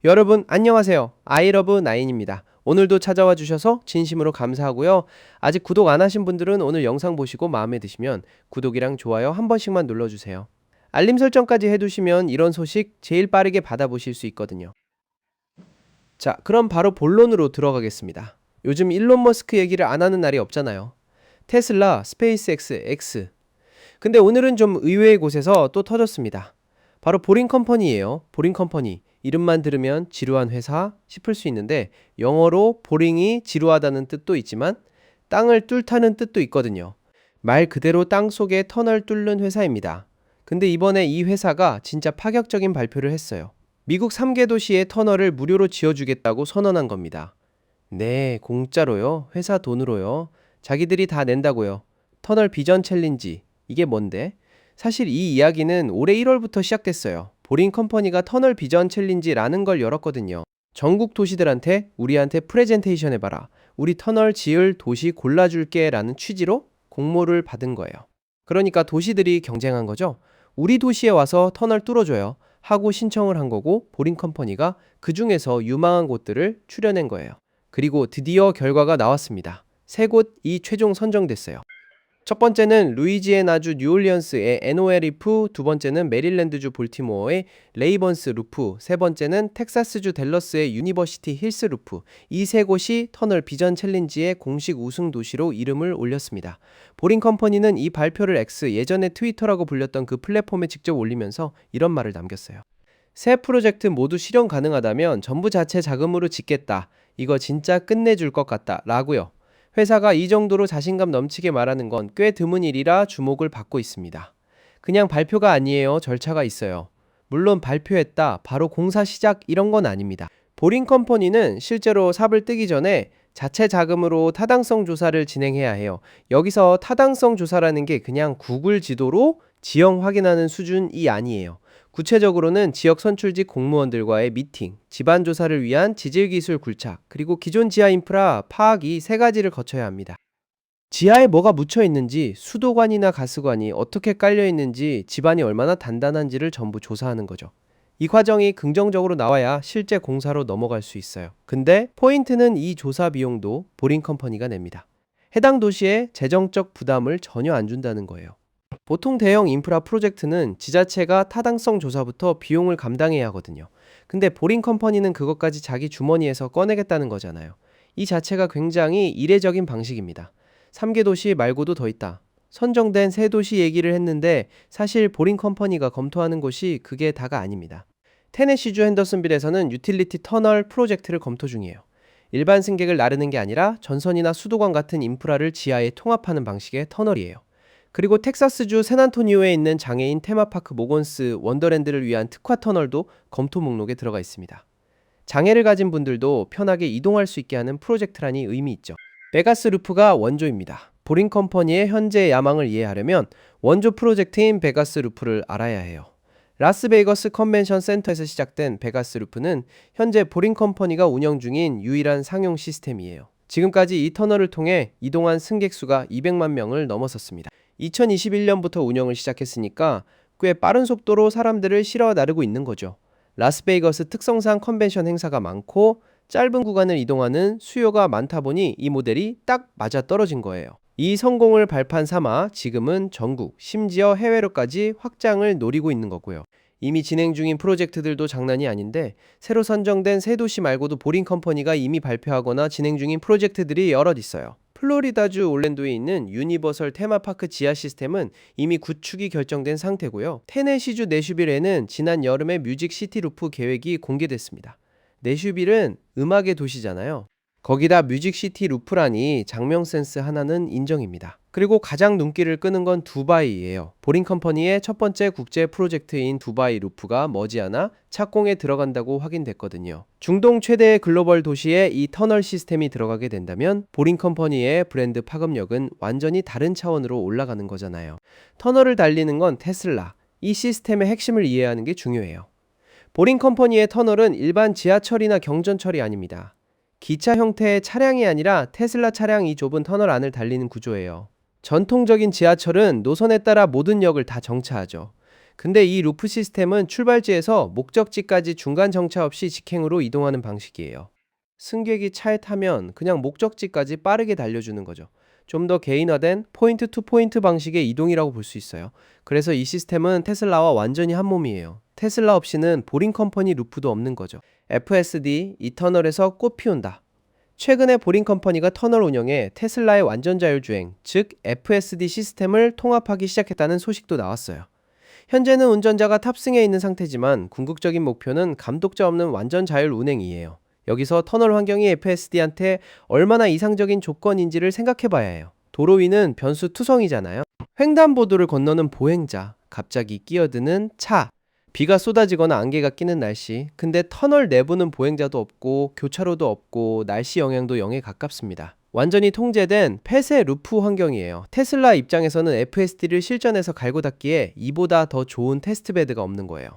여러분 안녕하세요. 아이러브 나인입니다. 오늘도 찾아와 주셔서 진심으로 감사하고요. 아직 구독 안 하신 분들은 오늘 영상 보시고 마음에 드시면 구독이랑 좋아요 한 번씩만 눌러주세요. 알림 설정까지 해두시면 이런 소식 제일 빠르게 받아보실 수 있거든요. 자, 그럼 바로 본론으로 들어가겠습니다. 요즘 일론 머스크 얘기를 안 하는 날이 없잖아요. 테슬라, 스페이스X, X. 근데 오늘은 좀 의외의 곳에서 또 터졌습니다. 바로 보링 컴퍼니예요. 보링 컴퍼니. 이름만 들으면 지루한 회사 싶을 수 있는데 영어로 보링이 지루하다는 뜻도 있지만 땅을 뚫다는 뜻도 있거든요. 말 그대로 땅 속에 터널 뚫는 회사입니다. 근데 이번에 이 회사가 진짜 파격적인 발표를 했어요. 미국 3개 도시에 터널을 무료로 지어주겠다고 선언한 겁니다. 네, 공짜로요. 회사 돈으로요. 자기들이 다 낸다고요. 터널 비전 챌린지. 이게 뭔데? 사실 이 이야기는 올해 1월부터 시작됐어요. 보링 컴퍼니가 터널 비전 챌린지라는 걸 열었거든요. 전국 도시들한테 우리한테 프레젠테이션 해봐라. 우리 터널 지을 도시 골라줄게 라는 취지로 공모를 받은 거예요. 그러니까 도시들이 경쟁한 거죠. 우리 도시에 와서 터널 뚫어줘요. 하고 신청을 한 거고 보링 컴퍼니가 그 중에서 유망한 곳들을 추려낸 거예요. 그리고 드디어 결과가 나왔습니다. 세 곳이 최종 선정됐어요. 첫 번째는 루이지애나주 뉴올리언스의 NOL 리프, 두 번째는 메릴랜드주 볼티모어의 레이번스 루프, 세 번째는 텍사스주 댈러스의 유니버시티 힐스 루프. 이 세 곳이 터널 비전 챌린지의 공식 우승 도시로 이름을 올렸습니다. 보링 컴퍼니는 이 발표를 X, 예전에 트위터라고 불렸던 그 플랫폼에 직접 올리면서 이런 말을 남겼어요. 세 프로젝트 모두 실현 가능하다면 전부 자체 자금으로 짓겠다. 이거 진짜 끝내줄 것 같다. 라고요. 회사가 이 정도로 자신감 넘치게 말하는 건 꽤 드문 일이라 주목을 받고 있습니다. 그냥 발표가 아니에요. 절차가 있어요. 물론 발표했다, 바로 공사 시작 이런 건 아닙니다. 보링 컴퍼니는 실제로 삽을 뜨기 전에 자체 자금으로 타당성 조사를 진행해야 해요. 여기서 타당성 조사라는 게 그냥 구글 지도로 지형 확인하는 수준이 아니에요. 구체적으로는 지역 선출직 공무원들과의 미팅, 집안 조사를 위한 지질기술 굴착, 그리고 기존 지하 인프라 파악 이 세 가지를 거쳐야 합니다. 지하에 뭐가 묻혀 있는지, 수도관이나 가스관이 어떻게 깔려 있는지, 집안이 얼마나 단단한지를 전부 조사하는 거죠. 이 과정이 긍정적으로 나와야 실제 공사로 넘어갈 수 있어요. 근데 포인트는 이 조사 비용도 보링 컴퍼니가 냅니다. 해당 도시에 재정적 부담을 전혀 안 준다는 거예요. 보통 대형 인프라 프로젝트는 지자체가 타당성 조사부터 비용을 감당해야 하거든요. 근데 보링 컴퍼니는 그것까지 자기 주머니에서 꺼내겠다는 거잖아요. 이 자체가 굉장히 이례적인 방식입니다. 3개 도시 말고도 더 있다. 선정된 세 도시 얘기를 했는데 사실 보링 컴퍼니가 검토하는 곳이 그게 다가 아닙니다. 테네시주 핸더슨빌에서는 유틸리티 터널 프로젝트를 검토 중이에요. 일반 승객을 나르는 게 아니라 전선이나 수도관 같은 인프라를 지하에 통합하는 방식의 터널이에요. 그리고 텍사스주 샌안토니오에 있는 장애인 테마파크 모건스 원더랜드를 위한 특화 터널도 검토 목록에 들어가 있습니다. 장애를 가진 분들도 편하게 이동할 수 있게 하는 프로젝트라니 의미 있죠. 베가스 루프가 원조입니다. 보링 컴퍼니의 현재 야망을 이해하려면 원조 프로젝트인 베가스 루프를 알아야 해요. 라스베이거스 컨벤션 센터에서 시작된 베가스 루프는 현재 보링 컴퍼니가 운영 중인 유일한 상용 시스템이에요. 지금까지 이 터널을 통해 이동한 승객 수가 200만 명을 넘어섰습니다. 2021년부터 운영을 시작했으니까 꽤 빠른 속도로 사람들을 실어 나르고 있는 거죠. 라스베이거스 특성상 컨벤션 행사가 많고 짧은 구간을 이동하는 수요가 많다 보니 이 모델이 딱 맞아 떨어진 거예요. 이 성공을 발판 삼아 지금은 전국, 심지어 해외로까지 확장을 노리고 있는 거고요. 이미 진행 중인 프로젝트들도 장난이 아닌데 새로 선정된 세 도시 말고도 보링 컴퍼니가 이미 발표하거나 진행 중인 프로젝트들이 여럿 있어요. 플로리다주 올랜도에 있는 유니버설 테마파크 지하 시스템은 이미 구축이 결정된 상태고요. 테네시주 내슈빌에는 지난 여름에 뮤직 시티 루프 계획이 공개됐습니다. 내슈빌은 음악의 도시잖아요. 거기다 뮤직 시티 루프라니 장명 센스 하나는 인정입니다. 그리고 가장 눈길을 끄는 건 두바이예요. 보링 컴퍼니의 첫 번째 국제 프로젝트인 두바이 루프가 머지않아 착공에 들어간다고 확인됐거든요. 중동 최대의 글로벌 도시에 이 터널 시스템이 들어가게 된다면 보링 컴퍼니의 브랜드 파급력은 완전히 다른 차원으로 올라가는 거잖아요. 터널을 달리는 건 테슬라. 이 시스템의 핵심을 이해하는 게 중요해요. 보링 컴퍼니의 터널은 일반 지하철이나 경전철이 아닙니다. 기차 형태의 차량이 아니라 테슬라 차량이 좁은 터널 안을 달리는 구조예요. 전통적인 지하철은 노선에 따라 모든 역을 다 정차하죠. 근데 이 루프 시스템은 출발지에서 목적지까지 중간 정차 없이 직행으로 이동하는 방식이에요. 승객이 차에 타면 그냥 목적지까지 빠르게 달려주는 거죠. 좀 더 개인화된 포인트 투 포인트 방식의 이동이라고 볼 수 있어요. 그래서 이 시스템은 테슬라와 완전히 한 몸이에요. 테슬라 없이는 보링 컴퍼니 루프도 없는 거죠. FSD, 이 터널에서 꽃 피운다. 최근에 보링 컴퍼니가 터널 운영에 테슬라의 완전 자율주행, 즉 FSD 시스템을 통합하기 시작했다는 소식도 나왔어요. 현재는 운전자가 탑승해 있는 상태지만 궁극적인 목표는 감독자 없는 완전 자율 운행이에요. 여기서 터널 환경이 FSD한테 얼마나 이상적인 조건인지를 생각해 봐야 해요. 도로 위는 변수 투성이잖아요. 횡단보도를 건너는 보행자, 갑자기 끼어드는 차, 비가 쏟아지거나 안개가 끼는 날씨. 근데 터널 내부는 보행자도 없고 교차로도 없고 날씨 영향도 0에 가깝습니다. 완전히 통제된 폐쇄 루프 환경이에요. 테슬라 입장에서는 FSD를 실전에서 갈고 닦기에 이보다 더 좋은 테스트베드가 없는 거예요.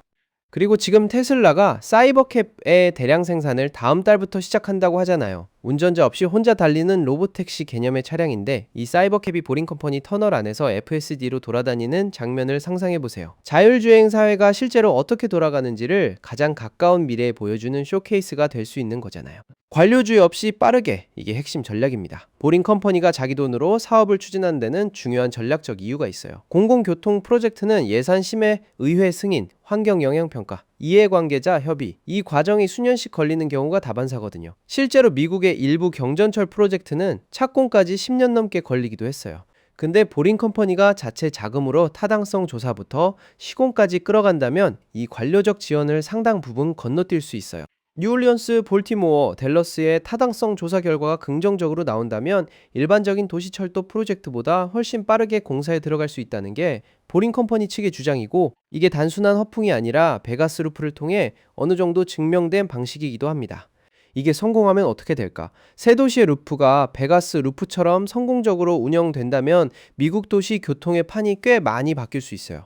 그리고 지금 테슬라가 사이버캡의 대량 생산을 다음 달부터 시작한다고 하잖아요. 운전자 없이 혼자 달리는 로보택시 개념의 차량인데 이 사이버캡이 보링컴퍼니 터널 안에서 FSD로 돌아다니는 장면을 상상해보세요. 자율주행 사회가 실제로 어떻게 돌아가는지를 가장 가까운 미래에 보여주는 쇼케이스가 될 수 있는 거잖아요. 관료주의 없이 빠르게, 이게 핵심 전략입니다. 보링컴퍼니가 자기 돈으로 사업을 추진하는 데는 중요한 전략적 이유가 있어요. 공공교통 프로젝트는 예산 심의, 의회 승인, 환경영향평가, 이해관계자 협의, 이 과정이 수년씩 걸리는 경우가 다반사거든요. 실제로 미국의 일부 경전철 프로젝트는 착공까지 10년 넘게 걸리기도 했어요. 근데 보링컴퍼니가 자체 자금으로 타당성 조사부터 시공까지 끌어간다면 이 관료적 지원을 상당 부분 건너뛸 수 있어요. 뉴올리언스, 볼티모어, 댈러스의 타당성 조사 결과가 긍정적으로 나온다면 일반적인 도시철도 프로젝트보다 훨씬 빠르게 공사에 들어갈 수 있다는 게 보링컴퍼니 측의 주장이고, 이게 단순한 허풍이 아니라 베가스 루프를 통해 어느 정도 증명된 방식이기도 합니다. 이게 성공하면 어떻게 될까? 새 도시의 루프가 베가스 루프처럼 성공적으로 운영된다면 미국 도시 교통의 판이 꽤 많이 바뀔 수 있어요.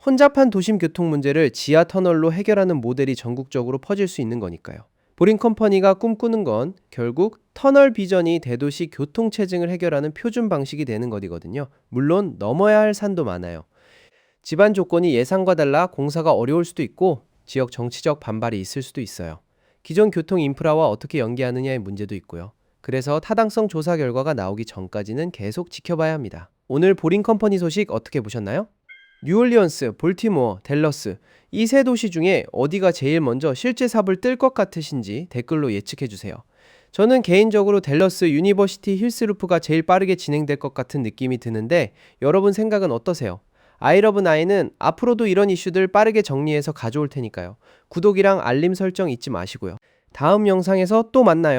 혼잡한 도심 교통 문제를 지하 터널로 해결하는 모델이 전국적으로 퍼질 수 있는 거니까요. 보링컴퍼니가 꿈꾸는 건 결국 터널 비전이 대도시 교통 체증을 해결하는 표준 방식이 되는 것이거든요. 물론 넘어야 할 산도 많아요. 집안 조건이 예상과 달라 공사가 어려울 수도 있고 지역 정치적 반발이 있을 수도 있어요. 기존 교통 인프라와 어떻게 연계하느냐의 문제도 있고요. 그래서 타당성 조사 결과가 나오기 전까지는 계속 지켜봐야 합니다. 오늘 보링컴퍼니 소식 어떻게 보셨나요? 뉴올리언스, 볼티모어, 댈러스, 이 세 도시 중에 어디가 제일 먼저 실제 삽을 뜰 것 같으신지 댓글로 예측해주세요. 저는 개인적으로 댈러스 유니버시티 힐스루프가 제일 빠르게 진행될 것 같은 느낌이 드는데 여러분 생각은 어떠세요? 아이러브9은 앞으로도 이런 이슈들 빠르게 정리해서 가져올 테니까요. 구독이랑 알림 설정 잊지 마시고요. 다음 영상에서 또 만나요.